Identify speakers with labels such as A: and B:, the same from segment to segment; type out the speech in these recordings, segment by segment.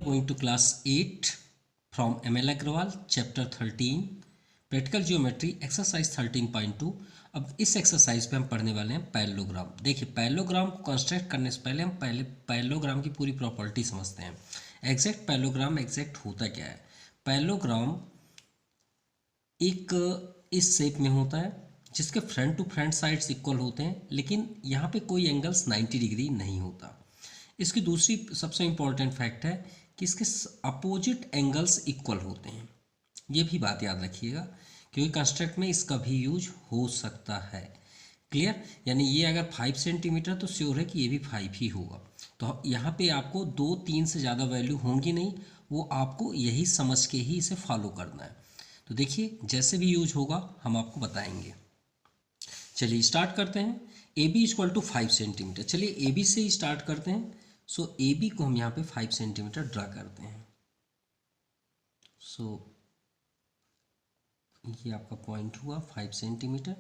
A: Going to class 8 from ML Agrawal, chapter 13, practical geometry, exercise 13.2। अब इस exercise पे हम पढ़ने वाले हैं पैरेललोग्राम। देखिए, पैरेललोग्राम को कंस्ट्रक्ट करने से पहले हम पहले पैरेललोग्राम की पूरी प्रॉपर्टी समझते हैं। एग्जैक्ट पैरेललोग्राम एग्जैक्ट होता क्या है? पैरेललोग्राम एक इस शेप में होता है जिसके front to front sides equal होते हैं, लेकिन यहाँ पे कोई एंगल्स 90 डिग्री नहीं होता। इसकी दूसरी सबसे इम्पॉर्टेंट फैक्ट है कि इसके अपोजिट एंगल्स इक्वल होते हैं। ये भी बात याद रखिएगा, क्योंकि कंस्ट्रक्ट में इसका भी यूज हो सकता है। क्लियर? यानी ये अगर 5 सेंटीमीटर तो श्योर है कि ये भी 5 ही होगा। तो यहाँ पे आपको 2-3 से ज़्यादा वैल्यू होंगी नहीं, वो आपको यही समझ के ही इसे फॉलो करना है। तो देखिए, जैसे भी यूज होगा हम आपको बताएंगे। चलिए स्टार्ट करते हैं। A B equal to 5 centimetre. चलिए ए बी से ही स्टार्ट करते हैं। सो ए बी को हम यहाँ पे 5 सेंटीमीटर ड्रा करते हैं। सो ये आपका पॉइंट हुआ 5 centimetre.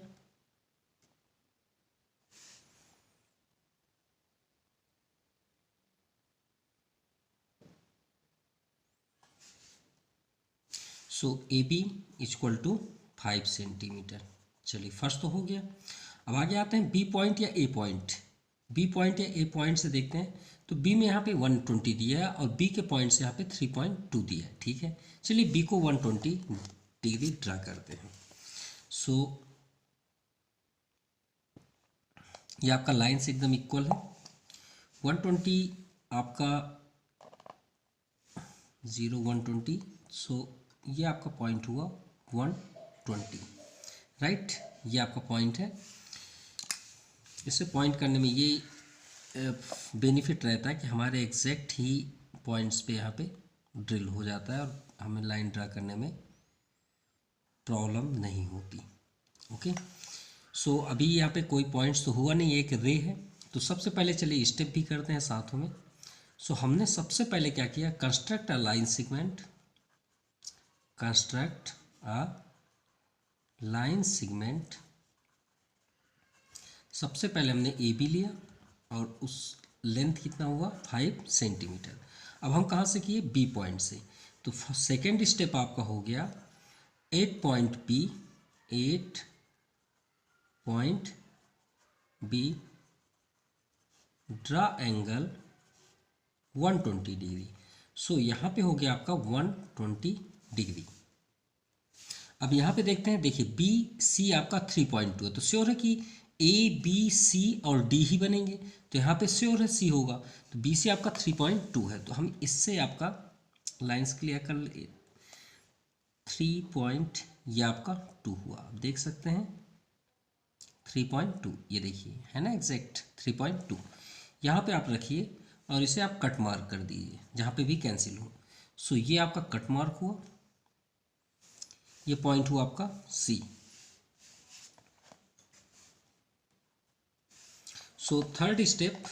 A: So A B equal to 5 centimetre. चलिए फर्स्ट तो हो गया। अब आगे आते हैं बी पॉइंट या ए पॉइंट। बी पॉइंट या ए पॉइंट से देखते हैं। तो बी में यहाँ पे 120 दिया है और बी के पॉइंट से यहाँ पे 3.2 दिया है। ठीक है, चलिए बी को 120 डिग्री ड्रा करते हैं। सो ये आपका लाइन से एकदम इक्वल है। 120 आपका 120। सो ये आपका पॉइंट हुआ 120, राइट? ये आपका पॉइंट है। इसे पॉइंट करने में ये बेनिफिट रहता है कि हमारे एग्जैक्ट ही पॉइंट्स पे यहाँ पे ड्रिल हो जाता है और हमें लाइन ड्रा करने में प्रॉब्लम नहीं होती। ओके, सो अभी यहाँ पे कोई पॉइंट्स तो हुआ नहीं, एक रे है। तो सबसे पहले चलिए स्टेप भी करते हैं साथों में। सो हमने सबसे पहले क्या किया? Construct a line segment. Construct a line segment. सबसे पहले हमने ए बी लिया और उस लेंथ कितना हुआ? 5 सेंटीमीटर। अब हम कहाँ से किए? बी पॉइंट से। तो सेकेंड स्टेप आपका हो गया 8 point B. 8 point B, draw angle 120 degree. So यहाँ पे हो गया आपका 120 डिग्री। अब यहाँ पे देखते हैं। देखिए बी सी आपका 3.2 है, तो श्योर है कि ए बी सी और डी ही बनेंगे। तो यहाँ पे श्योर है सी होगा। तो बी सी आपका 3.2 है, तो हम इससे आपका लाइंस क्लियर कर ले। 3. ये आपका 2 हुआ। आप देख सकते हैं 3.2, ये देखिए है ना एग्जैक्ट 3.2। यहाँ पे आप रखिए और इसे आप कट मार्क कर दीजिए जहाँ पे भी कैंसिल हो। सो ये आपका कट मार्क हुआ। ये पॉइंट हुआ आपका C. So third step,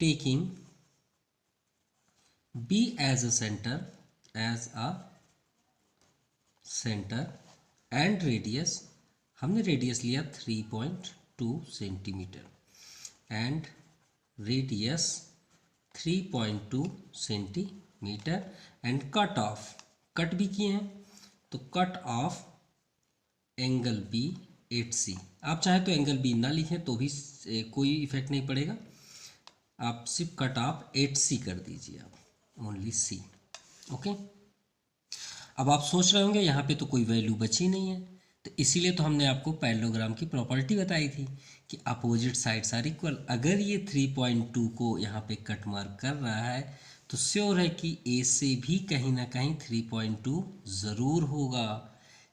A: taking B as a centre, as a centre and radius. हमने रेडियस लिया 3.2 centimetre and radius 3.2 centimetre and cut off. Cut भी किए हैं, तो cut off angle B 8C। आप चाहे तो एंगल बी ना लिखें तो भी कोई इफेक्ट नहीं पड़ेगा। आप सिर्फ कट ऑफ 8C कर दीजिए, आप ओनली C। ओके, अब आप सोच रहे होंगे यहाँ पे तो कोई वैल्यू बची नहीं है, तो इसीलिए तो हमने आपको पैरेललोग्राम की प्रॉपर्टी बताई थी कि अपोजिट साइड्स आर इक्वल। अगर ये 3.2 को यहाँ पे कट मार्क कर रहा है तो श्योर है कि ए से भी कहीं ना कहीं 3.2 ज़रूर होगा।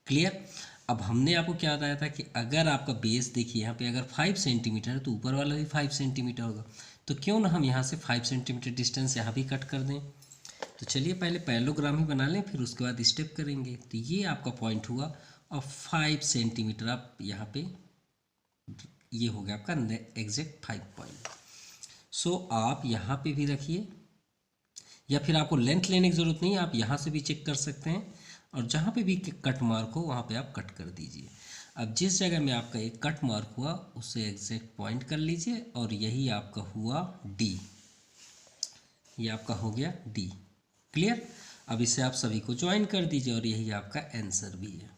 A: क्लियर? अब हमने आपको क्या बताया था कि अगर आपका बेस देखिए यहाँ पे अगर 5 सेंटीमीटर है तो ऊपर वाला भी 5 सेंटीमीटर होगा। तो क्यों ना हम यहाँ से 5 सेंटीमीटर डिस्टेंस यहाँ भी कट कर दें। तो चलिए पहले पैरेललोग्राम ही बना लें, फिर उसके बाद स्टेप करेंगे। तो ये आपका पॉइंट हुआ और 5 सेंटीमीटर आप यहाँ पे, ये हो गया आपका एग्जैक्ट 5 पॉइंट। सो आप यहाँ पे भी रखिए, या फिर आपको लेंथ लेने की ज़रूरत नहीं है, आप यहाँ से भी चेक कर सकते हैं और जहाँ पे भी कट मार्क हो वहाँ पे आप कट कर दीजिए। अब जिस जगह में आपका एक कट मार्क हुआ उसे एग्जैक्ट पॉइंट कर लीजिए और यही आपका हुआ डी। ये आपका हो गया डी। क्लियर। अब इसे आप सभी को ज्वाइन कर दीजिए और यही आपका आंसर भी है।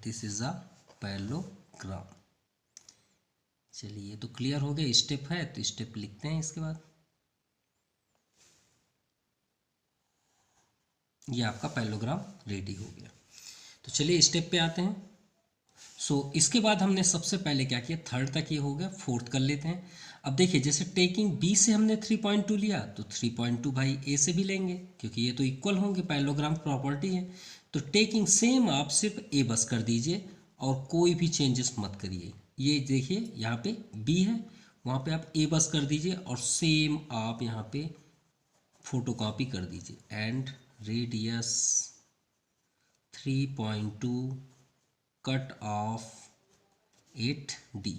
A: This is a parallelogram. चलिए, ये तो क्लियर हो गया। स्टेप है तो स्टेप लिखते हैं इसके बाद। ये आपका पैरेललोग्राम रेडी हो गया। तो चलिए स्टेप पे आते हैं। इसके बाद हमने सबसे पहले क्या किया, थर्ड तक ये हो गया, फोर्थ कर लेते हैं। अब देखिए, जैसे टेकिंग बी से हमने 3.2 लिया तो 3.2 भाई ए से भी लेंगे, क्योंकि ये तो इक्वल होंगे, पैरेललोग्राम प्रॉपर्टी है। तो टेकिंग सेम आप सिर्फ ए बस कर दीजिए और कोई भी चेंजेस मत करिए। ये देखिए यहाँ पे बी है, वहाँ पे आप ए बस कर दीजिए और सेम आप यहाँ पे फोटोकॉपी कर दीजिए। And radius 3.2 cut off 8D।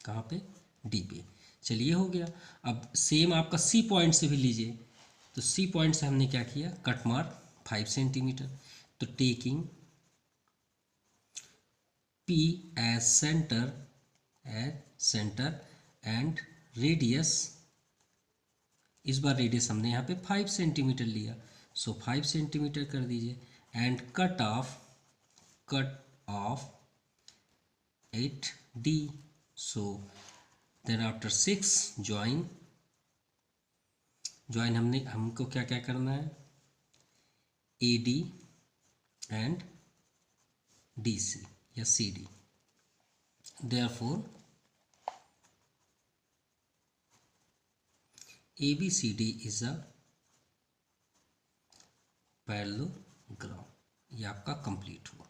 A: कहाँ पे, डी पे। चलिए हो गया। अब सेम आपका सी पॉइंट से भी लीजिए। तो सी पॉइंट से हमने क्या किया, कट मार 5 सेंटीमीटर। तो taking P as centre and radius, इस बार रेडियस हमने यहाँ पे 5 सेंटीमीटर लिया। सो 5 सेंटीमीटर कर दीजिए। And cut off 8D। So then after 6 join हमको क्या क्या करना है, AD एंड DC या CD। Therefore ABCD is a parallelogram. ये आपका कंप्लीट हुआ।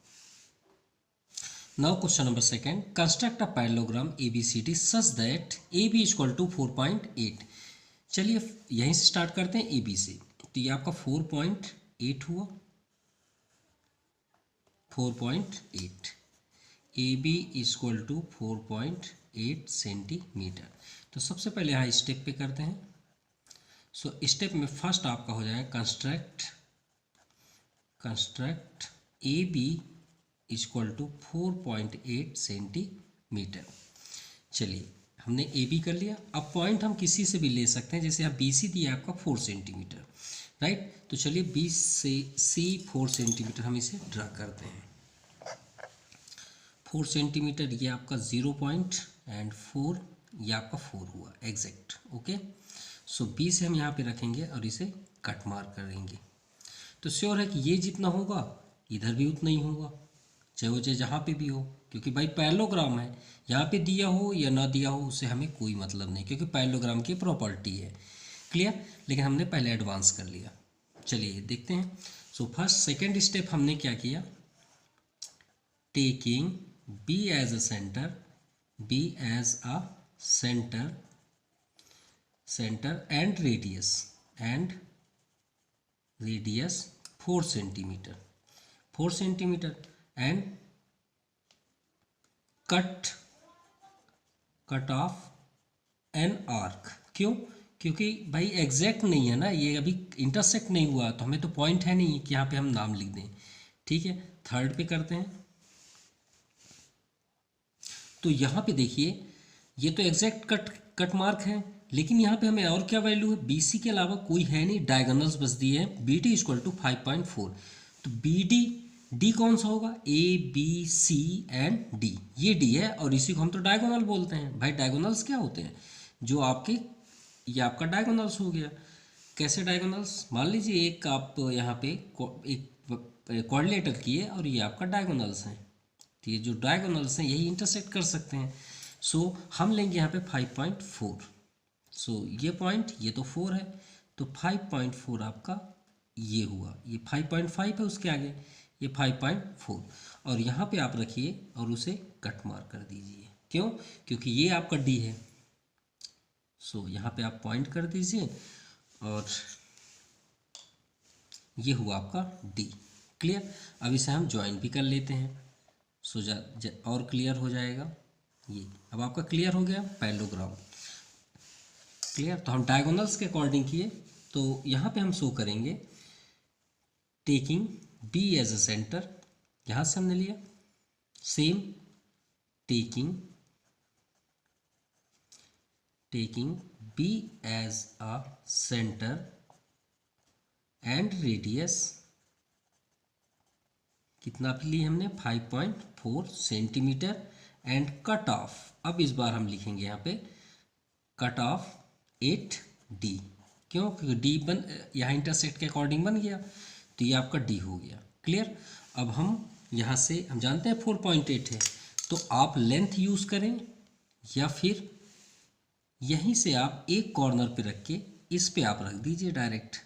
A: Now question number second, construct a parallelogram ABCD such that AB equal to 4.8। चलिए यहीं से स्टार्ट करते हैं AB से। तो ये आपका 4.8 हुआ, 4.8। AB equal to 4.8 centimetre. तो सबसे पहले यहाँ स्टेप पे करते हैं। स्टेप में फर्स्ट आपका हो जाएगा construct AB equal to 4.8 centimetre. चलिए हमने AB कर लिया। अब पॉइंट हम किसी से भी ले सकते हैं, जैसे यहाँ BC दिया आपका 4 सेंटीमीटर, राइट। तो चलिए B से C 4 सेंटीमीटर हम इसे ड्रा करते हैं। 4 सेंटीमीटर ये आपका 0 पॉइंट एंड 4 ये आपका 4 हुआ एग्जैक्ट। ओके, सो B से हम यहाँ पे रखेंगे और इसे कट मार करेंगे। तो श्योर है कि ये जितना होगा इधर भी उतना ही होगा, चाहे वो चाहे जहाँ पे भी हो, क्योंकि भाई पैरेललोग्राम है। यहाँ पे दिया हो या ना दिया हो उससे हमें कोई मतलब नहीं, क्योंकि पैरेललोग्राम की प्रॉपर्टी है। क्लियर। लेकिन हमने पहले एडवांस कर लिया। चलिए देखते हैं। फर्स्ट सेकेंड स्टेप हमने क्या किया, taking B as a center and radius 4 centimetre and cut off an arc. क्यों, क्योंकि भाई एग्जैक्ट नहीं है ना, ये अभी इंटरसेक्ट नहीं हुआ, तो हमें तो पॉइंट है नहीं कि यहाँ पे हम नाम लिख दें। ठीक है, थर्ड पे करते हैं। तो यहाँ पे देखिए ये तो एग्जैक्ट कट मार्क है, लेकिन यहाँ पे हमें और क्या वैल्यू है, BC के अलावा कोई है नहीं, डायगोनल्स बस दिए हैं। BD equal to 5.4। तो BD D कौन सा होगा, ABC एंड D, ये D है और इसी को हम तो डायगोनल बोलते हैं। भाई डायगोनल्स क्या होते हैं, जो आपके, ये आपका डायगोनल्स हो गया। कैसे डायगोनल्स, मान लीजिए एक आप यहाँ पे एक क्वाड्रिलेटर किए और ये आपका डायगोनल्स हैं, तो ये जो डायगोनल्स हैं यही इंटरसेक्ट कर सकते हैं। हम लेंगे यहाँ पे 5.4। ये पॉइंट, ये तो 4 है, तो 5.4 आपका ये हुआ, ये 5.5 है उसके आगे, ये 5.4। और यहाँ पे आप रखिए और उसे कट मार कर दीजिए। क्यों, क्योंकि ये आपका D है। यहाँ पे आप पॉइंट कर दीजिए और ये हुआ आपका D। क्लियर। अब इसे हम ज्वाइन भी कर लेते हैं, और क्लियर हो जाएगा ये। अब आपका क्लियर हो गया पैरेललोग्राम। क्लियर। तो हम डायगोनल्स के अकॉर्डिंग किए, तो यहाँ पे हम शो करेंगे taking B as a centre, यहाँ से हमने लिया, same taking B as a centre and radius कितना भी लिए हमने 5.4 सेंटीमीटर एंड कट ऑफ, अब इस बार हम लिखेंगे यहाँ पे कट ऑफ 8D। क्यों? क्योंकि डी बन यहाँ इंटरसेक्ट के अकॉर्डिंग बन गया, तो ये आपका डी हो गया। क्लियर? अब हम यहाँ से हम जानते हैं 4.8 है, तो आप लेंथ यूज़ करें या फिर यहीं से आप एक कॉर्नर पे रख के इस पे आप रख दीजिए डायरेक्ट।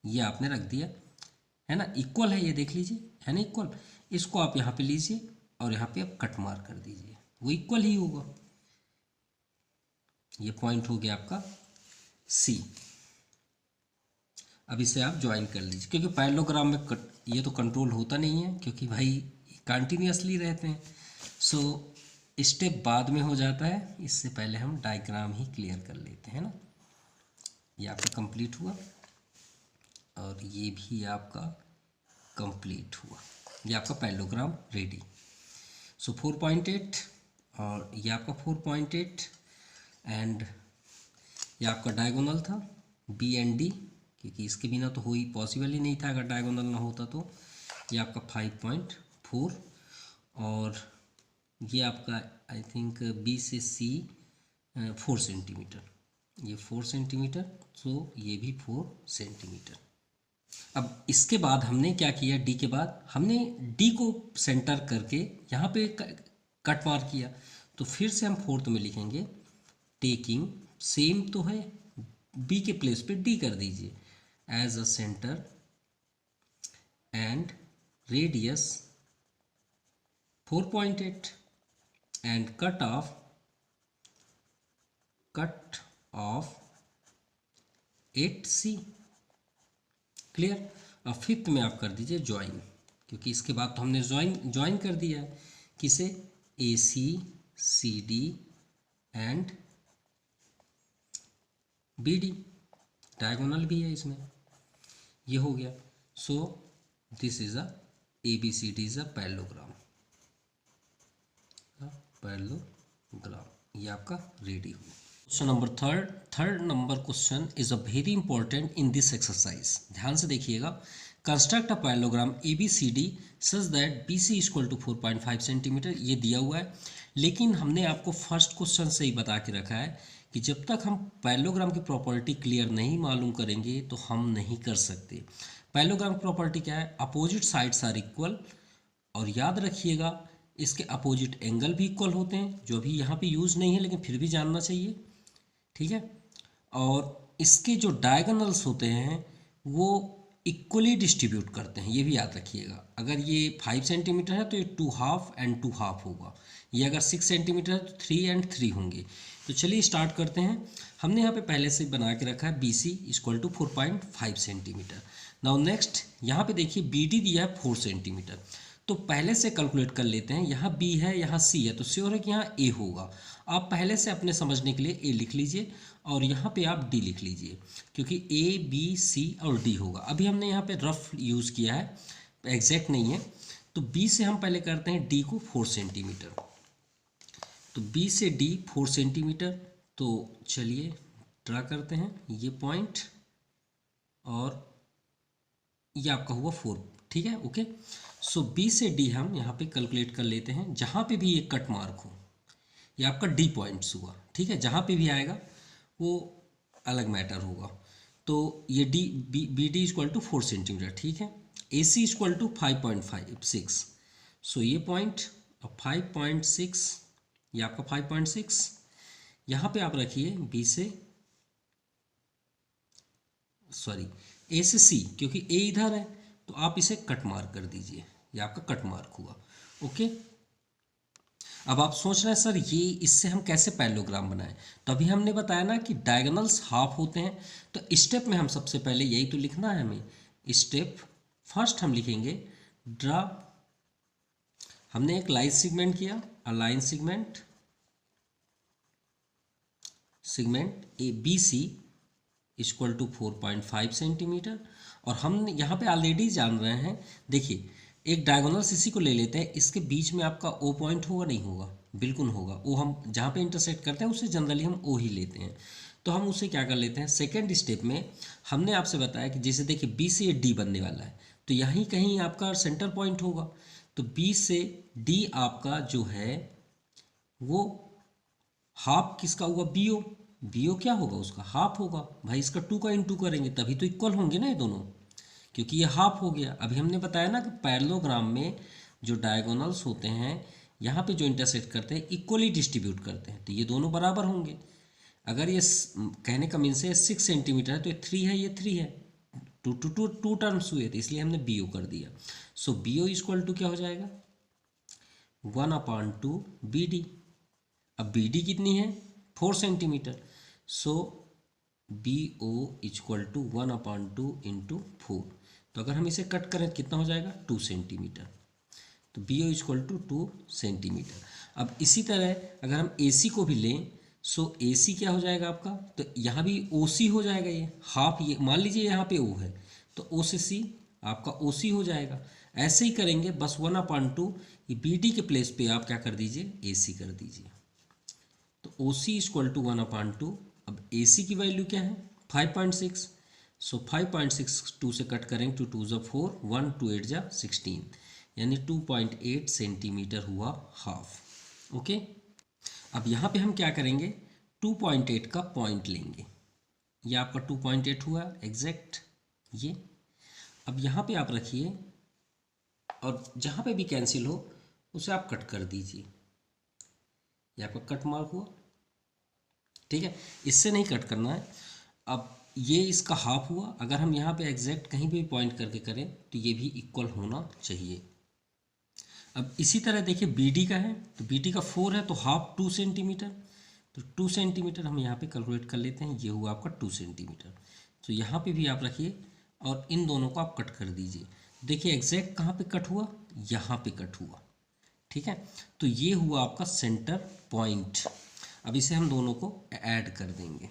A: ये आपने रख दिया है ना, इक्वल है, ये देख लीजिए है ना इक्वल। इसको आप यहाँ पे लीजिए और यहाँ पे आप कट मार कर दीजिए, वो इक्वल ही होगा। ये पॉइंट हो गया आपका सी। अब इसे आप ज्वाइन कर लीजिए, क्योंकि पैरेललोग्राम में ये तो कंट्रोल होता नहीं है, क्योंकि भाई कंटिन्यूअसली रहते हैं। सो स्टेप बाद में हो जाता है, इससे पहले हम डायग्राम ही क्लियर कर लेते हैं ना। ये आपका कंप्लीट हुआ और ये भी आपका कंप्लीट हुआ, ये आपका पैरेललोग्राम रेडी। सो 4.8 और ये आपका 4.8 एंड ये आपका डायगोनल था बी एंड डी, क्योंकि इसके बिना तो हो ही पॉसिबल ही नहीं था अगर डायगोनल ना होता तो। ये आपका 5.4 और ये आपका आई थिंक बी से सी 4 सेंटीमीटर, ये 4 सेंटीमीटर, तो ये भी 4 सेंटीमीटर। अब इसके बाद हमने क्या किया, डी के बाद हमने डी को सेंटर करके यहाँ पे कट मार किया, तो फिर से हम फोर्थ में लिखेंगे टेकिंग, सेम तो है, बी के प्लेस पे डी कर दीजिए as a centre and radius 4.8 and cut off 8C। Clear? अब फिफ्थ में आप कर दीजिए ज्वाइन, क्योंकि इसके बाद तो हमने ज्वाइन कर दिया है किसे, AC CD and BD, diagonal भी है इसमें, ये हो गया। So this is a ABCD is a parallelogram, ये आपका रेडी हुआ। Question number third number question is a very important in this exercise. ध्यान से देखिएगा, construct a parallelogram ABCD such that BC equal to 4.5 centimetre, ये दिया हुआ है। लेकिन हमने आपको फर्स्ट क्वेश्चन से ही बता के रखा है कि जब तक हम पैरेललोग्राम की प्रॉपर्टी क्लियर नहीं मालूम करेंगे तो हम नहीं कर सकते। पैरेललोग्राम की प्रॉपर्टी क्या है, अपोजिट साइड्स आर इक्वल, और याद रखिएगा इसके अपोजिट एंगल भी इक्वल होते हैं, जो अभी यहाँ पे यूज़ नहीं है लेकिन फिर भी जानना चाहिए, ठीक है। और इसके जो डायगोनल्स होते हैं वो इक्वली डिस्ट्रीब्यूट करते हैं, ये भी याद रखिएगा। अगर ये 5 सेंटीमीटर है तो ये 2 हाफ एंड 2 हाफ होगा, ये अगर 6 सेंटीमीटर है तो 3 एंड 3 होंगे। तो चलिए स्टार्ट करते हैं। हमने यहाँ पे पहले से बना के रखा है BC equal to 4.5 centimetre. Now next यहाँ पे देखिए BD दिया है 4 सेंटीमीटर, तो पहले से कैलकुलेट कर लेते हैं। यहाँ B है, यहाँ C है, तो श्योर है कि यहाँ A होगा। आप पहले से अपने समझने के लिए A लिख लीजिए और यहाँ पे आप D लिख लीजिए, क्योंकि A B C और D होगा। अभी हमने यहाँ पे रफ यूज़ किया है, एग्जैक्ट नहीं है। तो B से हम पहले करते हैं D को 4 सेंटीमीटर, तो B से D 4 सेंटीमीटर। तो चलिए ड्रा करते हैं ये पॉइंट, और ये आपका हुआ 4, ठीक है, ओके। सो B से D हम यहाँ पे कैलकुलेट कर लेते हैं, जहाँ पे भी ये कट मार्क हो, ये आपका D पॉइंट्स हुआ, ठीक है। जहाँ पे भी आएगा वो अलग मैटर होगा। तो ये B D equal to 4 centimetre, ठीक है। AC इक्वल टू 5.56, सो ये पॉइंट, और 5.6 ये आपका 5.6 यहाँ पे आप रखिए B से A से C, क्योंकि A इधर है तो आप इसे कट मार्क कर दीजिए, ये आपका कट मार्क हुआ, ओके। अब आप सोच रहे हैं सर ये इससे हम कैसे पैरेललोग्राम बनाएं, तो अभी हमने बताया ना कि डायगोनल्स हाफ होते हैं। तो स्टेप में हम सबसे पहले यही तो लिखना है हमें। स्टेप फर्स्ट हम लिखेंगे ड्रा, हमने एक लाइन सेगमेंट किया, a line segment ABC equal to 4.5 centimetre. और हम यहाँ पे ऑलरेडी जान रहे हैं, देखिए एक डायगोनल इसी को ले लेते हैं, इसके बीच में आपका O पॉइंट होगा, नहीं होगा, बिल्कुल होगा। O हम जहाँ पे इंटरसेक्ट करते हैं उसे जनरली हम O ही लेते हैं। तो हम उसे क्या कर लेते हैं, सेकेंड स्टेप में हमने आपसे बताया कि जैसे देखिए बी से ये डी बनने वाला है, तो यहीं कहीं आपका सेंटर पॉइंट होगा। तो बी से डी आपका जो है वो हाफ किसका हुआ, बीओ। बीओ क्या होगा, उसका हाफ होगा। भाई इसका 2 का इंटू करेंगे तभी तो इक्वल होंगे ना ये दोनों, क्योंकि ये हाफ हो गया। अभी हमने बताया ना कि पैरेललोग्राम में जो डायगोनल्स होते हैं यहाँ पे जो इंटरसेक्ट करते हैं इक्वली डिस्ट्रीब्यूट करते हैं, तो ये दोनों बराबर होंगे। अगर ये कहने का मीन से 6 सेंटीमीटर है तो ये 3 है, ये 3 है, टू टर्म्स हुए थे, इसलिए हमने बी ओ कर दिया। So B O equal to क्या हो जाएगा, 1/2 बी डी। अब बी डी कितनी है, 4 centimetre. So B O equal to 1/2 into 4। तो अगर हम इसे कट करें कितना हो जाएगा, 2 सेंटीमीटर। तो B O equal to 2 centimetre. अब इसी तरह अगर हम ए सी को भी लें, सो ए सी क्या हो जाएगा आपका, तो यहाँ भी ओ सी हो जाएगा, ये हाफ, ये मान लीजिए यहाँ पे ओ है तो ओ से सी आपका ओ सी हो जाएगा। ऐसे ही करेंगे, बस 1/2 ये बी डी के प्लेस पे आप क्या कर दीजिए, ए सी कर दीजिए। तो ओ सी इक्वल टू 1/2। अब ए सी की वैल्यू क्या है, 5.6। सो 5.6 2 से कट करेंगे, 2 2 = 4, 1 2 8 = 16, यानी 2.8 सेंटीमीटर हुआ हाफ। ओके। अब यहाँ पे हम क्या करेंगे, 2.8 का पॉइंट लेंगे, ये आपका 2.8 हुआ एग्जैक्ट ये। अब यहाँ पे आप रखिए और जहाँ पे भी कैंसिल हो उसे आप कट कर दीजिए, ये आपका कट मार्क हुआ, ठीक है। इससे नहीं कट करना है। अब ये इसका हाफ हुआ, अगर हम यहाँ पे एग्जैक्ट कहीं भी पॉइंट करके करें तो ये भी इक्वल होना चाहिए। अब इसी तरह देखिए बी डी का है, तो बी डी का 4 है तो हाफ 2 सेंटीमीटर, तो 2 सेंटीमीटर हम यहाँ पे कैलकुलेट कर लेते हैं, ये हुआ आपका 2 सेंटीमीटर। तो यहाँ पे भी आप रखिए और इन दोनों को आप कट कर दीजिए। देखिए एग्जैक्ट कहाँ पे कट हुआ, यहाँ पे कट हुआ, ठीक है। तो ये हुआ आपका सेंटर पॉइंट। अब इसे हम दोनों को ऐड कर देंगे,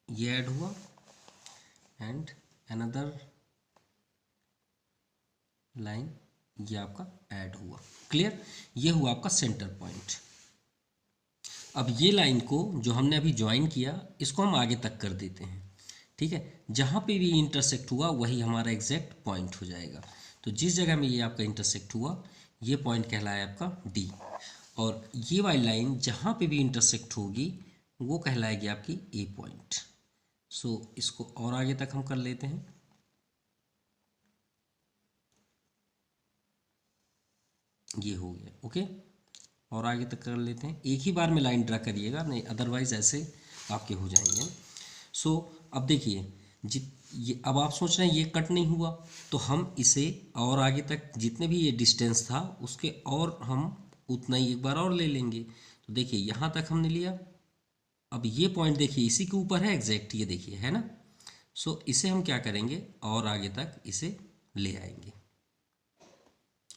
A: ये ऐड हुआ एंड अनदर लाइन ये आपका ऐड हुआ, क्लियर। ये हुआ आपका सेंटर पॉइंट। अब ये लाइन को जो हमने अभी ज्वाइन किया इसको हम आगे तक कर देते हैं, ठीक है। जहाँ पे भी इंटरसेक्ट हुआ वही हमारा एग्जैक्ट पॉइंट हो जाएगा। तो जिस जगह में ये आपका इंटरसेक्ट हुआ ये पॉइंट कहलाया आपका डी, और ये वाली लाइन जहाँ पे भी इंटरसेक्ट होगी वो कहलाएगी आपकी ए पॉइंट। सो इसको और आगे तक हम कर लेते हैं, ये हो गया ओके। और आगे तक कर लेते हैं, एक ही बार में लाइन ड्रा करिएगा, नहीं अदरवाइज ऐसे आपके हो जाएंगे। सो अब देखिए ये अब आप सोच रहे हैं ये कट नहीं हुआ, तो हम इसे और आगे तक जितने भी ये डिस्टेंस था उसके और हम उतना ही एक बार और ले लेंगे। तो देखिए यहाँ तक हमने लिया, अब ये पॉइंट देखिए इसी के ऊपर है एग्जैक्ट, ये देखिए है ना। सो इसे हम क्या करेंगे और आगे तक इसे ले आएंगे,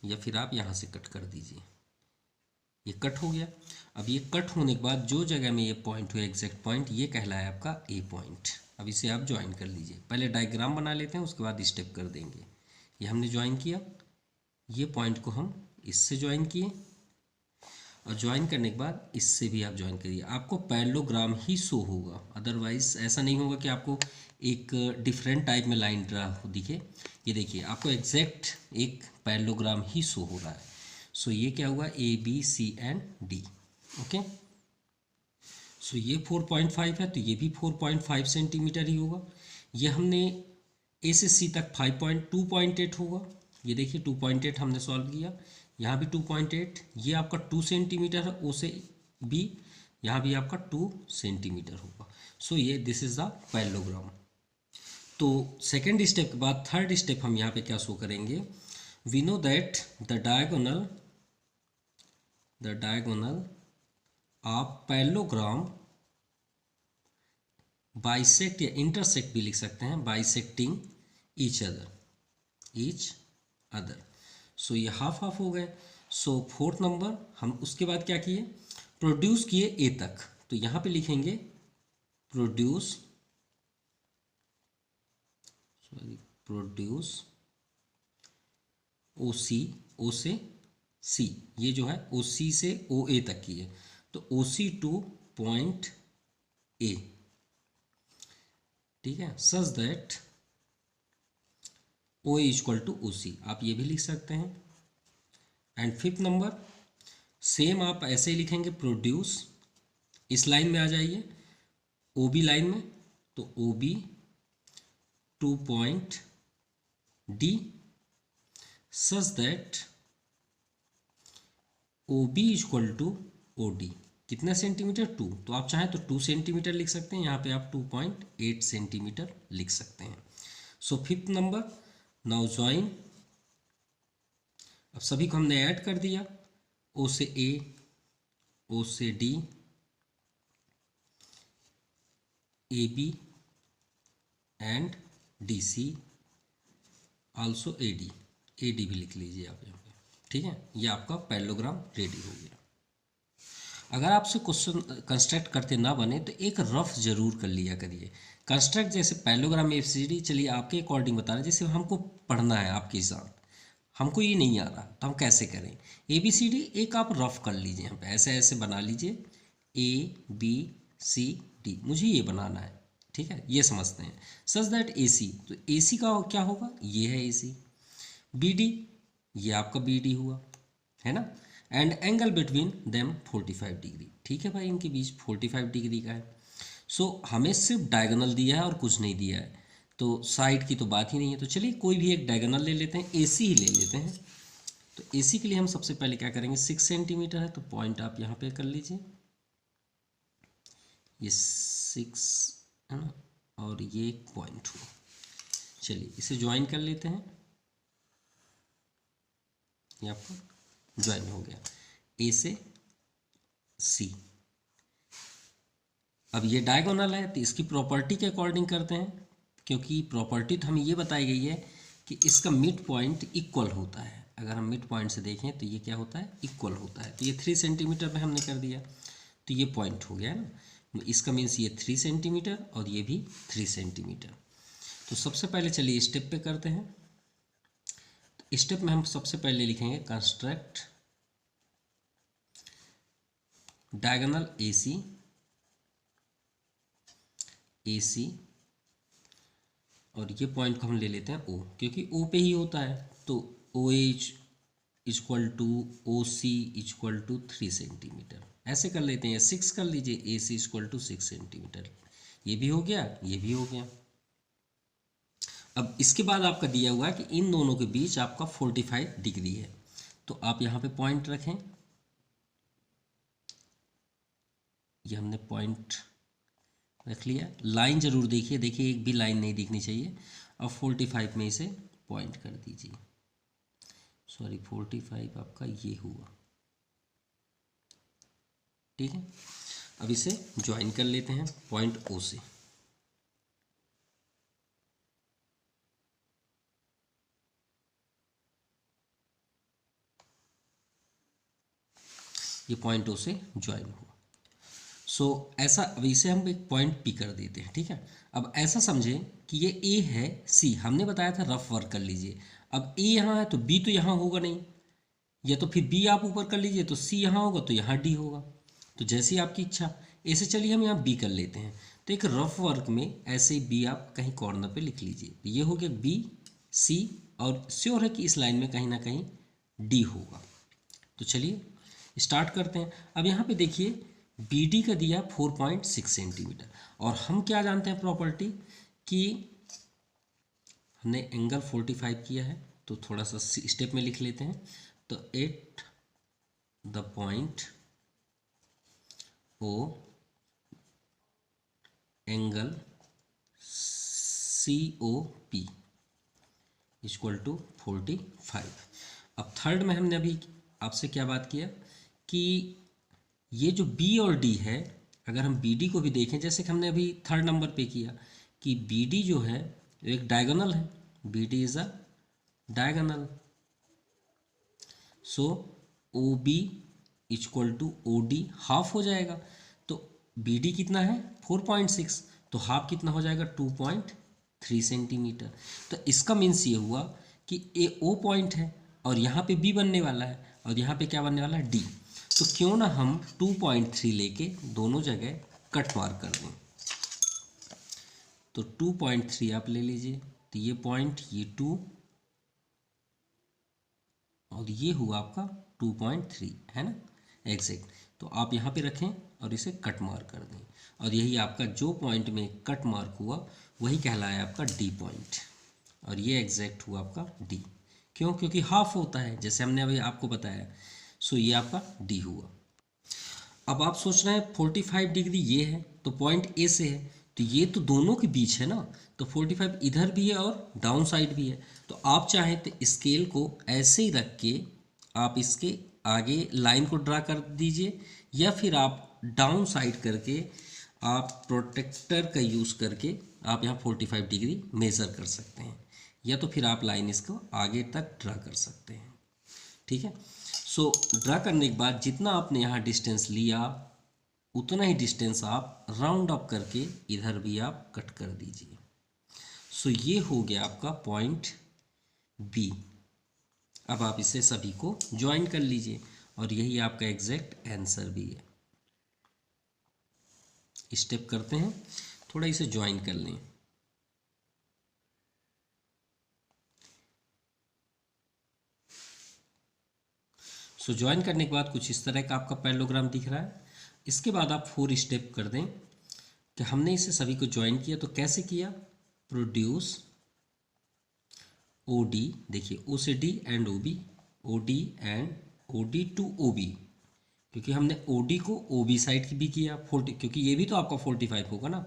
A: या फिर आप यहाँ से कट कर दीजिए, ये कट हो गया। अब ये कट होने के बाद जो जगह में ये पॉइंट हुआ एग्जैक्ट पॉइंट ये कहलाया आपका ए पॉइंट। अब इसे आप ज्वाइन कर लीजिए, पहले डायग्राम बना लेते हैं उसके बाद स्टेप कर देंगे। ये हमने ज्वाइन किया, ये पॉइंट को हम इससे ज्वाइन किए, और ज्वाइन करने के बाद इससे भी आप ज्वाइन करिए, आपको पैरेललोग्राम ही शो होगा, अदरवाइज ऐसा नहीं होगा कि आपको एक डिफरेंट टाइप में लाइन ड्रा दिखे। ये देखिए आपको एग्जैक्ट एक पैरेललोग्राम ही शो हो रहा है। सो ये क्या हुआ, A B C and D, okay. So ये 4.5 है तो ये भी 4.5 सेंटीमीटर ही होगा। ये हमने ए से सी तक 2.8 होगा, ये देखिए 2.8 हमने सॉल्व किया, यहाँ भी 2.8, ये आपका 2 सेंटीमीटर है ओ से बी, यहाँ भी आपका 2 सेंटीमीटर होगा। सो ये दिस इज द पैरेललोग्राम। तो सेकेंड स्टेप के बाद थर्ड स्टेप हम यहाँ पे क्या शो करेंगे, we know that the diagonal of parallelogram bisect या इंटरसेक्ट भी लिख सकते हैं, बाइसेक्टिंग ईच अदर। सो ये हाफ हाफ हो गए। सो फोर्थ नंबर हम उसके बाद क्या किए, प्रोड्यूस किए ए तक, तो यहाँ पे लिखेंगे प्रोड्यूस ओ सी, ओ से सी, ये जो है ओ सी से ओ ए तक की है, तो OC टू पॉइंट A, ठीक है, such that OA equal to OC, आप ये भी लिख सकते हैं। एंड फिफ्थ नंबर सेम आप ऐसे ही लिखेंगे, प्रोड्यूस, इस लाइन में आ जाइए OB लाइन में, तो OB to point D such that OB equal to OD, कितना सेंटीमीटर 2, तो आप चाहें तो 2 सेंटीमीटर लिख सकते हैं, यहाँ पे आप 2.8 सेंटीमीटर लिख सकते हैं। So fifth number, now join, अब सभी को हमने ऐड कर दिया, O से A, O से D, AB and DC, also AD, AD भी लिख लीजिए आप यहाँ पे, ठीक है। ये आपका पैरेललोग्राम रेडी हो गया। अगर आपसे क्वेश्चन कंस्ट्रक्ट करते ना बने तो एक रफ जरूर कर लिया करिए। कंस्ट्रक्ट जैसे पैरेललोग्राम ABCD, चलिए आपके अकॉर्डिंग बता रहे हैं, जैसे हमको पढ़ना है आपके साथ, हमको ये नहीं आ रहा तो हम कैसे करें। ABCD एक आप रफ कर लीजिए, यहाँ पे ऐसे ऐसे बना लीजिए, ABCD मुझे ये बनाना है, ठीक है, ये समझते हैं। सच दैट AC, तो AC का क्या होगा, ये है AC। BD, ये आपका BD हुआ, है ना। And angle between them 45 degree, ठीक है भाई, इनके बीच 45 डिग्री का है। सो हमें सिर्फ डायगोनल दिया है और कुछ नहीं दिया है, तो साइड की तो बात ही नहीं है। तो चलिए कोई भी एक डायगोनल ले लेते हैं, AC ही ले लेते हैं। तो AC के लिए हम सबसे पहले क्या करेंगे, 6 सेंटीमीटर है तो पॉइंट आप यहाँ पे कर लीजिए, ये 6 है ना, और ये एक पॉइंट हुआ। चलिए इसे ज्वाइन कर लेते हैं, ये आपका ज्वाइन हो गया A से C। अब ये डायगोनल है तो इसकी प्रॉपर्टी के अकॉर्डिंग करते हैं, क्योंकि प्रॉपर्टी तो हमें ये बताई गई है कि इसका मिड पॉइंट इक्वल होता है। अगर हम मिड पॉइंट से देखें तो ये क्या होता है, इक्वल होता है। तो ये 3 सेंटीमीटर पे हमने कर दिया, तो ये पॉइंट हो गया ना, इसका मीन्स ये 3 सेंटीमीटर और ये भी 3 सेंटीमीटर। तो सबसे पहले चलिए स्टेप पे करते हैं। तो स्टेप में हम सबसे पहले लिखेंगे कंस्ट्रक्ट डायगोनल AC और ये पॉइंट को हम ले लेते हैं O, क्योंकि O पे ही होता है। तो OH equal to OC equal to 3 centimetre, ऐसे कर लेते हैं। 6 कर लीजिए, AC इक्वल टू 6 सेंटीमीटर, ये भी हो गया, ये भी हो गया। अब इसके बाद आपका दिया हुआ है कि इन दोनों के बीच आपका 45 डिग्री है, तो आप यहाँ पे पॉइंट रखें, ये हमने पॉइंट रख लिया। लाइन जरूर देखिए, देखिए एक भी लाइन नहीं दिखनी चाहिए। अब 45 में इसे पॉइंट कर दीजिए, सॉरी 45 आपका ये हुआ, ठीक है। अब इसे ज्वाइन कर लेते हैं पॉइंट O से। ये पॉइंट O से ज्वाइन हुआ। सो ऐसा, अब इसे हम एक पॉइंट P कर देते हैं, ठीक है। अब ऐसा समझें कि ये A है, C हमने बताया था रफ वर्क कर लीजिए। अब A यहाँ है तो B तो यहाँ होगा नहीं, या तो फिर B आप ऊपर कर लीजिए तो C यहाँ होगा तो यहाँ D होगा, तो जैसी आपकी इच्छा। ऐसे चलिए हम यहाँ B कर लेते हैं। तो एक रफ वर्क में ऐसे ही B आप कहीं कॉर्नर पे लिख लीजिए, तो ये हो गया B C, और श्योर है कि इस लाइन में कहीं ना कहीं D होगा। तो चलिए स्टार्ट करते हैं। अब यहाँ पे देखिए BD का दिया 4.6 सेंटीमीटर, और हम क्या जानते हैं प्रॉपर्टी कि हमने एंगल 45 किया है, तो थोड़ा सा स्टेप में लिख लेते हैं। तो at the point O angle COP equal to 45। अब थर्ड में हमने अभी आपसे क्या बात किया कि ये जो B और D है, अगर हम BD को भी देखें, जैसे कि हमने अभी थर्ड नंबर पे किया कि BD जो है एक डायगोनल है, BD is a diagonal. So OB equal to OD half हो जाएगा। तो BD कितना है 4.6, तो हाफ कितना हो जाएगा 2.3 सेंटीमीटर। तो इसका मीन्स ये हुआ कि A O पॉइंट है और यहाँ पे B बनने वाला है और यहाँ पे क्या बनने वाला है D। तो क्यों ना हम 2.3 लेके दोनों जगह कट मार कर दें। तो 2.3 आप ले लीजिए, तो ये पॉइंट, ये 2 और ये हुआ आपका 2.3, है ना एग्जैक्ट। तो आप यहाँ पे रखें और इसे कट मार्क कर दें, और यही आपका जो पॉइंट में कट मार्क हुआ वही कहलाया आपका डी पॉइंट, और ये एग्जैक्ट हुआ आपका डी। क्यों? क्योंकि हाफ होता है, जैसे हमने अभी आपको बताया। सो ये आपका डी हुआ। अब आप सोच रहे हैं 45 डिग्री ये है तो पॉइंट ए से है, तो ये तो दोनों के बीच है ना, तो 45 इधर भी है और डाउन साइड भी है। तो आप चाहें तो स्केल को ऐसे ही रख के आप इसके आगे लाइन को ड्रा कर दीजिए, या फिर आप डाउन साइड करके आप प्रोटेक्टर का यूज़ करके आप यहाँ 45 डिग्री मेज़र कर सकते हैं, या तो फिर आप लाइन इसको आगे तक ड्रा कर सकते हैं। ठीक है। सो ड्रा करने के बाद जितना आपने यहाँ डिस्टेंस लिया उतना ही डिस्टेंस आप राउंड अप करके इधर भी आप कट कर दीजिए। सो ये हो गया आपका पॉइंट बी। अब आप इसे सभी को ज्वाइन कर लीजिए, और यही आपका एग्जैक्ट आंसर भी है। स्टेप करते हैं, थोड़ा इसे ज्वाइन कर लें। सो ज्वाइन करने के बाद कुछ इस तरह का आपका पैरेललोग्राम दिख रहा है। इसके बाद आप 4 स्टेप कर दें कि हमने इसे सभी को ज्वाइन किया, तो कैसे किया? प्रोड्यूस ओ डी, देखिए ओ से D and O B, O D and O D to O B, क्योंकि हमने ओ डी को ओ बी साइड की भी किया 40, क्योंकि ये भी तो आपका 45 होगा ना।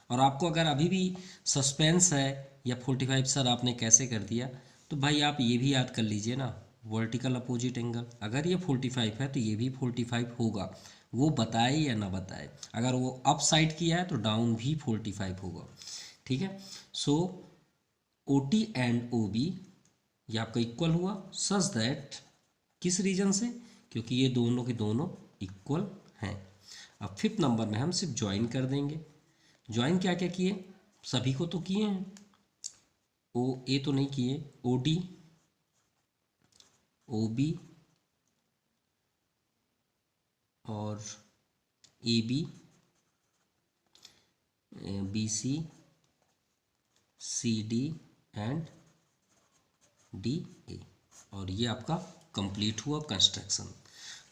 A: और आपको अगर अभी भी सस्पेंस है या 45 सर आपने कैसे कर दिया, तो भाई आप ये भी याद कर लीजिए ना, वर्टिकल अपोजिट एंगल, अगर ये 45 है तो ये भी 45 होगा, वो बताए या ना बताए। अगर वो अप साइड किया है तो डाउन भी 45 होगा। ठीक है। So O T and O B ये आपका इक्वल हुआ, सच दैट किस रीजन से? क्योंकि ये दोनों के दोनों इक्वल हैं। अब 5th नंबर में हम सिर्फ ज्वाइन कर देंगे। ज्वाइन क्या क्या किए? सभी को तो किए हैं, ओ ए तो नहीं किए, ओ डी, ओ बी और A B, B C, C D and D A, और ये आपका कंप्लीट हुआ construction.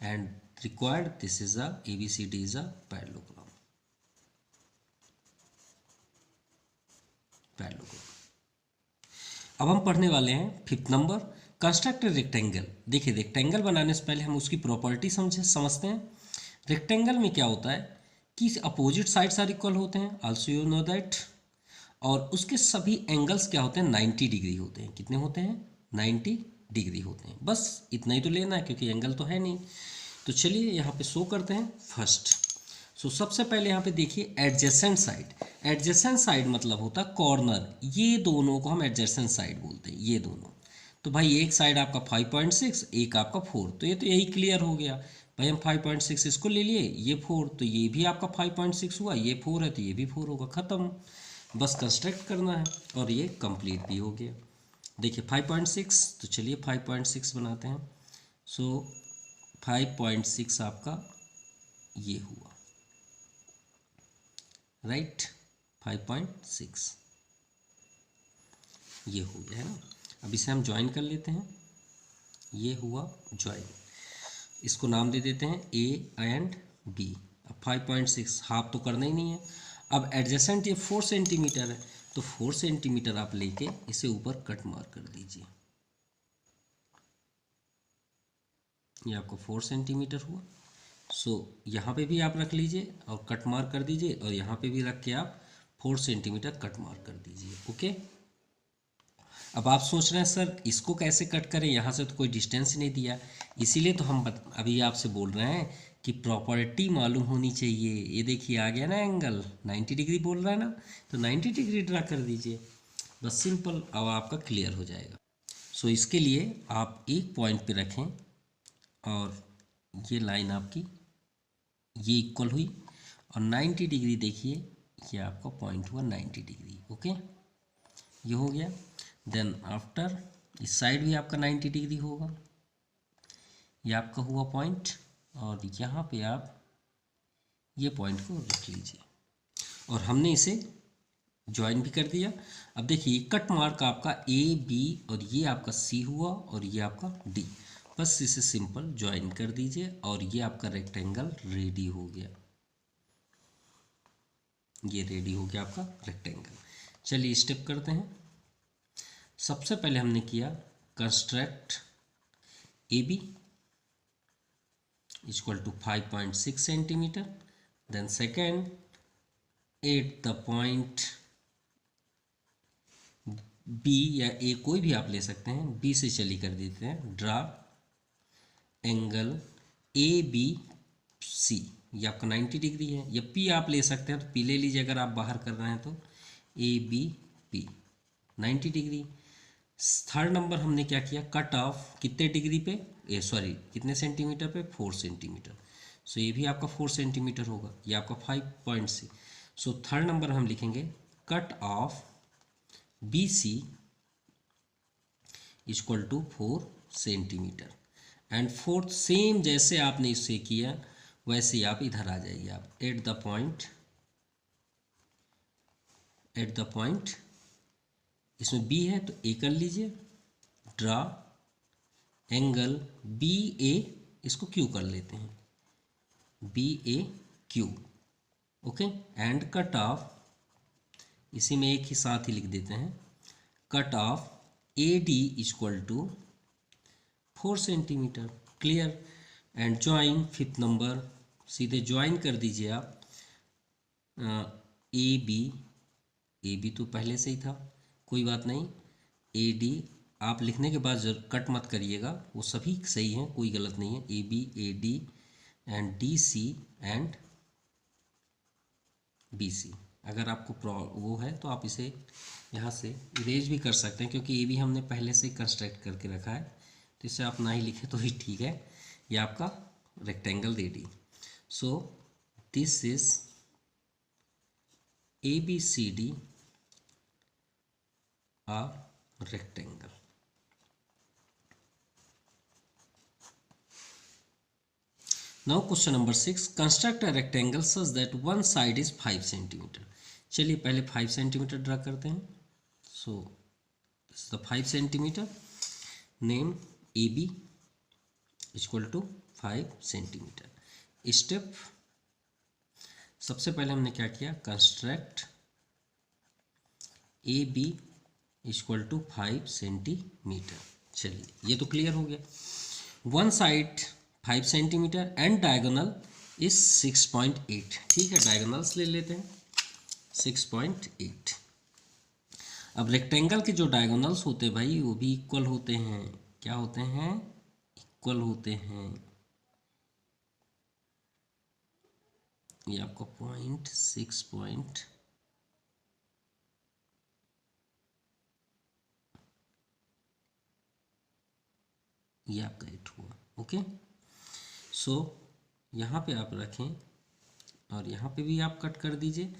A: And required this is a ABCD is a parallelogram. अब हम पढ़ने वाले हैं 5th नंबर, कंस्ट्रक्ट रेक्टेंगल। देखिए रेक्टेंगल बनाने से पहले हम उसकी प्रॉपर्टी समझते हैं। रेक्टेंगल में क्या होता है कि अपोजिट साइड्स आर इक्वल होते हैं, आल्सो यू नो दैट, और उसके सभी एंगल्स क्या होते हैं? 90 डिग्री होते हैं। कितने होते हैं? 90 डिग्री होते हैं। बस इतना ही तो लेना है, क्योंकि एंगल तो है नहीं। तो चलिए यहाँ पे शो करते हैं फर्स्ट। सो सबसे पहले यहाँ पे देखिए एडजेसेंट साइड। एडजेसेंट साइड मतलब होता है कॉर्नर, ये दोनों को हम एडजेसेंट साइड बोलते हैं, ये दोनों। तो भाई एक साइड आपका 5.6, एक आपका 4, तो ये तो यही क्लियर हो गया। भाई हम 5.6 इसको ले लिए, ये 4, तो ये भी आपका 5.6 हुआ, ये 4 है तो ये भी 4 होगा, ख़त्म। बस कंस्ट्रक्ट करना है और ये कंप्लीट भी हो गया। देखिए 5.6, तो चलिए 5.6 बनाते हैं। सो 5.6 आपका ये हुआ, राइट, 5.6 ये हो गया है ना। अब इसे हम ज्वाइन कर लेते हैं, ये हुआ ज्वाइन। इसको नाम दे देते हैं ए एंड बी। अब 5.6 हाफ तो करना ही नहीं है। अब एडजेसेंट ये 4 सेंटीमीटर है, तो 4 सेंटीमीटर आप लेके इसे ऊपर कट मार कर दीजिए। ये आपको 4 सेंटीमीटर हुआ। सो यहाँ पे भी आप रख लीजिए और कट मार कर दीजिए, और यहाँ पे भी रख के आप 4 सेंटीमीटर कट मार कर दीजिए। ओके। अब आप सोच रहे हैं सर इसको कैसे कट करें, यहाँ से तो कोई डिस्टेंस ही नहीं दिया, इसीलिए तो हम अभी आपसे बोल रहे हैं कि प्रॉपर्टी मालूम होनी चाहिए। ये देखिए आ गया ना एंगल 90 डिग्री बोल रहा है ना, तो 90 डिग्री ड्रा कर दीजिए, बस सिंपल। अब आपका क्लियर हो जाएगा। सो इसके लिए आप एक पॉइंट पे रखें, और ये लाइन आपकी ये इक्वल हुई, और 90 डिग्री देखिए ये आपका पॉइंट हुआ 90 डिग्री। ओके, ये हो गया। देन आफ्टर इस साइड भी आपका 90 डिग्री होगा, ये आपका हुआ पॉइंट। और यहाँ पे आप ये पॉइंट को रख लीजिए और हमने इसे ज्वाइन भी कर दिया। अब देखिए कट मार्क आपका ए बी और ये आपका सी हुआ और ये आपका डी, बस इसे सिंपल ज्वाइन कर दीजिए और ये आपका रेक्टेंगल रेडी हो गया। ये रेडी हो गया आपका रेक्टेंगल। चलिए स्टेप करते हैं। सबसे पहले हमने किया construct A B equal to 5.6 centimetre. Then second at the point B या ए कोई भी आप ले सकते हैं, बी से चली कर देते हैं draw angle A B C, ये आपका 90 डिग्री है। या पी आप ले सकते हैं तो पी ले लीजिए अगर आप बाहर कर रहे हैं तो, A B P 90 degree. Third number हमने क्या किया, कट ऑफ कितने डिग्री पे, कितने सेंटीमीटर पे, 4 सेंटीमीटर। सो ये भी आपका 4 सेंटीमीटर होगा, ये आपका 5.6। सो थर्ड नंबर हम लिखेंगे cut off B C equal to 4 centimetre. And fourth same जैसे आपने इससे किया वैसे ही आप इधर आ जाइए। आप एट द पॉइंट इसमें बी है तो ए कर लीजिए, ड्रा एंगल बी ए, इसको क्यू कर लेते हैं, B A Q. Okay, and cut off, इसी में एक ही साथ ही लिख देते हैं, cut off A D equal to 4 centimetre. Clear. And join fifth number, सीधे ज्वाइन कर दीजिए आप ए बी तो पहले से ही था, कोई बात नहीं। ए डी आप लिखने के बाद कट मत करिएगा, वो सभी सही हैं, कोई गलत नहीं है। A B A D and D C and B C. अगर आपको वो है तो आप इसे यहाँ से इरेज भी कर सकते हैं, क्योंकि ए भी हमने पहले से कंस्ट्रक्ट करके रखा है, तो इसे आप ना ही लिखें तो ही ठीक है। ये आपका rectangle ready. So this is A B C D a rectangle. Now question number 6, construct a rectangle such that one side is 5 centimeter. चलिए पहले 5 सेंटीमीटर ड्रा करते हैं। So this is the 5 centimetre, name A B equal to 5 centimetre. Step, सबसे पहले हमने क्या किया, construct A B equal to 5 centimetre. चलिए ये तो क्लियर हो गया। One side 5 centimetre and diagonal is 6.8। ठीक है, डायगोनल्स ले लेते हैं 6.8। अब रेक्टेंगल के जो डायगोनल्स होते हैं भाई वो भी इक्वल होते हैं। क्या होते हैं, इक्वल होते हैं। ये आपका पॉइंट 6. ये आपका 8 हुआ। ओके, सो यहाँ पे आप रखें और यहाँ पे भी आप कट कर दीजिए,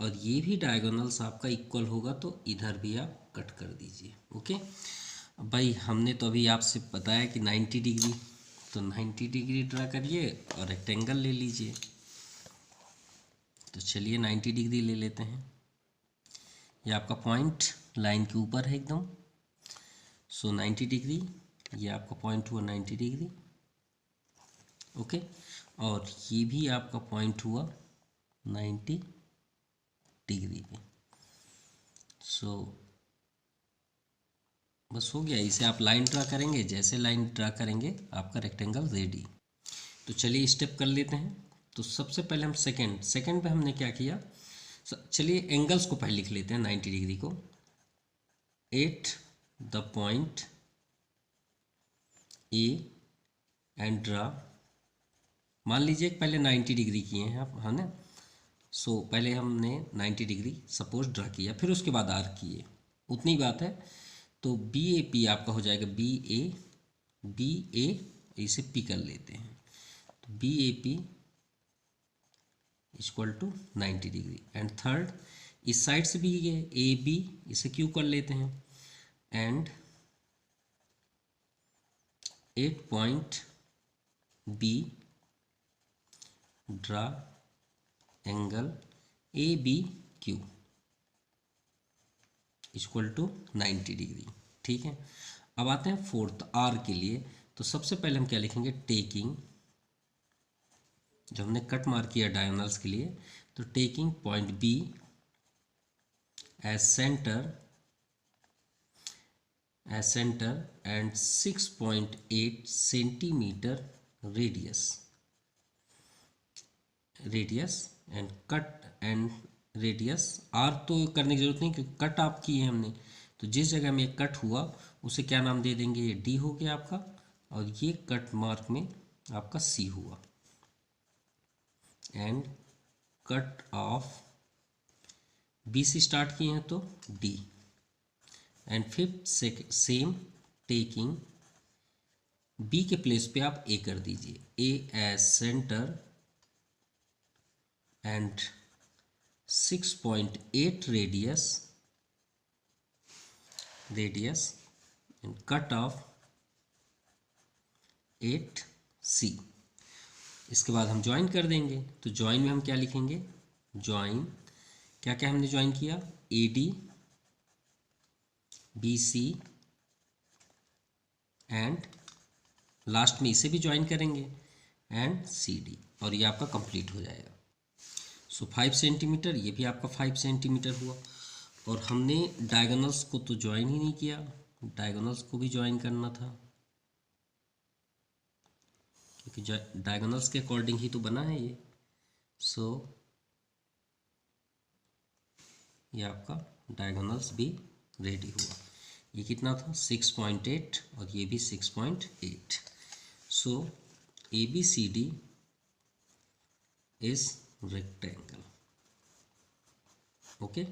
A: और ये भी डायगोनल्स आपका इक्वल होगा तो इधर भी आप कट कर दीजिए। ओके, अब भाई हमने तो अभी आपसे बताया कि 90 डिग्री, तो 90 डिग्री ड्रा करिए और रेक्टेंगल ले लीजिए। तो चलिए 90 डिग्री ले लेते हैं। ये आपका पॉइंट लाइन के ऊपर है एकदम। सो 90 डिग्री, ये आपका पॉइंट हुआ 90 डिग्री। ओके, और ये भी आपका पॉइंट हुआ 90 डिग्री पे। सो बस हो गया, इसे आप लाइन ड्रा करेंगे, जैसे लाइन ड्रा करेंगे आपका रेक्टेंगल रेडी। तो चलिए स्टेप कर लेते हैं। तो सबसे पहले हम सेकंड पे हमने क्या किया, चलिए एंगल्स को पहले लिख लेते हैं 90 डिग्री को। Eight the point A and draw, मान लीजिए पहले 90 डिग्री किए हैं आप, है ना। सो पहले हमने 90 डिग्री सपोज ड्रा किया, फिर उसके बाद आर किए, उतनी बात है। तो बी ए पी आपका हो जाएगा बी ए, इसे पी कर लेते हैं। तो B A P equal to 90 degree. And third इस साइड से भी ये ए बी, इसे क्यू कर लेते हैं। And 8 point B draw angle A B Q equal to 90 degree. ठीक है, अब आते हैं फोर्थ आर के लिए। तो सबसे पहले हम क्या लिखेंगे, टेकिंग, जो हमने कट मार्क किया डायगोनल्स के लिए, तो taking point B as centre and 6.8 centimetre radius and cut and radius R तो करने की जरूरत नहीं क्योंकि कट आप किए हैं हमने, तो जिस जगह में कट हुआ उसे क्या नाम दे देंगे, ये डी हो गया आपका, और ये कट मार्क में आपका सी हुआ। एंड कट ऑफ बी से स्टार्ट किए हैं तो D, and fifth same taking B के प्लेस पे आप ए कर दीजिए, A as centre and 6.8 radius and cut off 8 C. इसके बाद हम ज्वाइन कर देंगे, तो ज्वाइन में हम क्या लिखेंगे, ज्वाइन क्या क्या हमने ज्वाइन किया, A D B C and last में इसे भी ज्वाइन करेंगे एंड सी डी, और ये आपका कंप्लीट हो जाएगा। सो 5 सेंटीमीटर, ये भी आपका 5 सेंटीमीटर हुआ। और हमने डायगोनल्स को तो ज्वाइन ही नहीं किया, डायगोनल्स को भी ज्वाइन करना था क्योंकि डायगोनल्स के अकॉर्डिंग ही तो बना है ये। सो ये आपका डायगोनल्स भी रेडी हुआ। ये कितना था 6.8 और ये भी 6.8। So A B C D is rectangle. Okay.